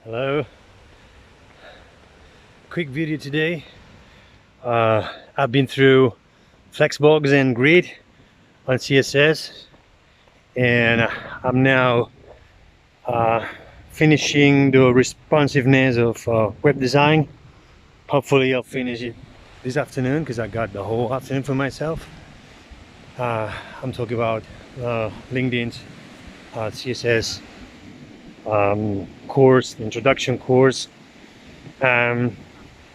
Hello, quick video today. I've been through Flexbox and Grid on CSS, and I'm now finishing the responsiveness of web design. Hopefully I'll finish it this afternoon because I got the whole afternoon for myself. I'm talking about LinkedIn's CSS course, the introduction course.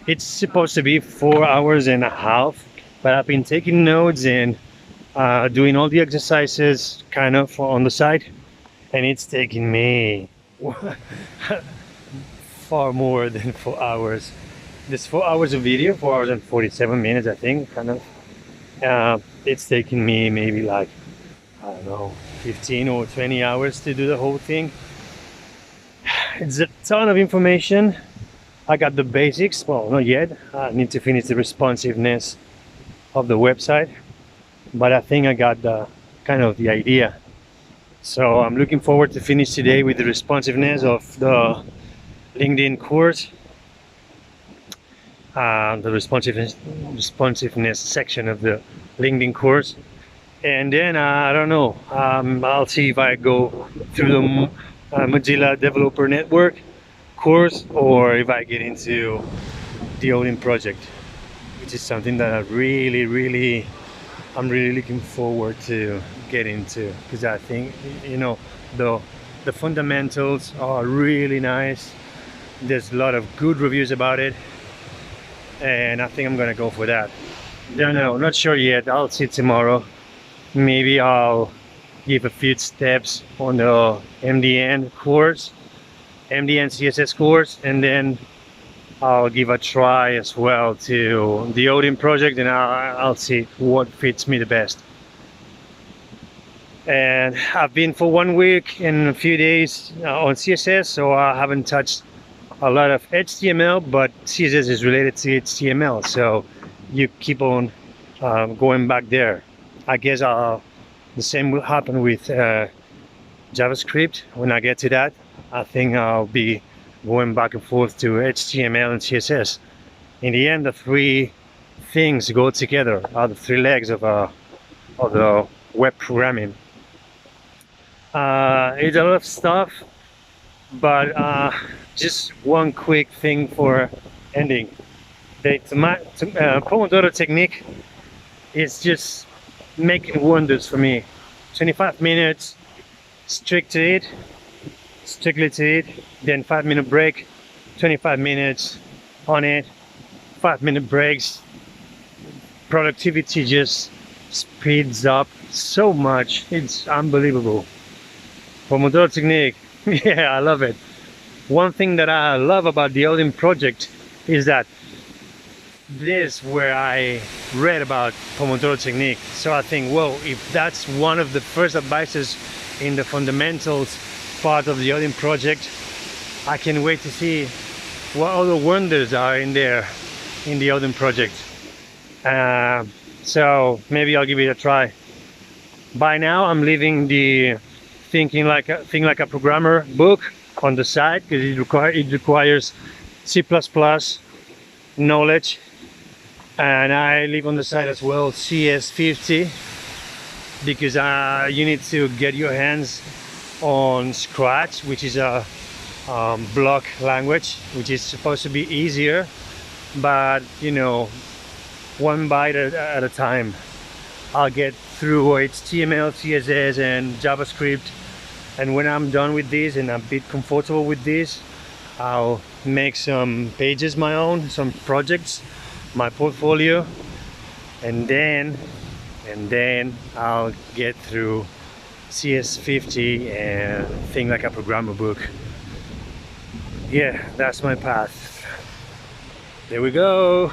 It's supposed to be 4 hours and a half, but I've been taking notes and doing all the exercises kind of on the side, and it's taking me far more than 4 hours. This 4 hours of video, 4 hours and 47 minutes, I think, kind of. It's taking me maybe like, I don't know, 15 or 20 hours to do the whole thing. It's a ton of information. I got the basics, well, not yet. I need to finish the responsiveness of the website, but I think I got the kind of the idea. So I'm looking forward to finish today with the responsiveness of the LinkedIn course, the responsiveness section of the LinkedIn course, and then I don't know. I'll see if I go through the Mozilla Developer Network course, or if I get into the Odin project, which is something that I'm really looking forward to get into, because I think, you know, the fundamentals are really nice. There's a lot of good reviews about it, and I think I'm gonna go for that. Don't know, not sure yet. I'll see tomorrow. Maybe I'll give a few steps on the MDN CSS course, and then I'll give a try as well to the Odin project, and I'll see what fits me the best. And I've been for 1 week and a few days on CSS, so I haven't touched a lot of HTML, but CSS is related to HTML, so you keep on going back there. I guess the same will happen with JavaScript. When I get to that, I think I'll be going back and forth to HTML and CSS. In the end, the three things go together, are the three legs of the web programming. It's a lot of stuff, but just one quick thing for ending. The Pomodoro technique is just making wonders for me. 25 minutes strictly to it, then 5-minute break, 25 minutes on it, 5-minute breaks. Productivity just speeds up so much. It's unbelievable. Pomodoro technique, yeah, I love it. One thing that I love about the Odin project is that this is where I read about Pomodoro technique. So I think, well, if that's one of the first advices in the fundamentals part of the Odin project, I can't wait to see what other wonders are in there in the Odin project. So maybe I'll give it a try. By now I'm leaving the Think Like a Programmer book on the side, because it requires C++ knowledge, and I leave on the side as well CS50, because you need to get your hands on Scratch, which is a block language, which is supposed to be easier, but you know, one bite at a time. I'll get through HTML, CSS and JavaScript, and when I'm done with this and I'm a bit comfortable with this, I'll make some pages my own, some projects, my portfolio, and then I'll get through CS50 and Think Like a Programmer book. Yeah, that's my path. There we go.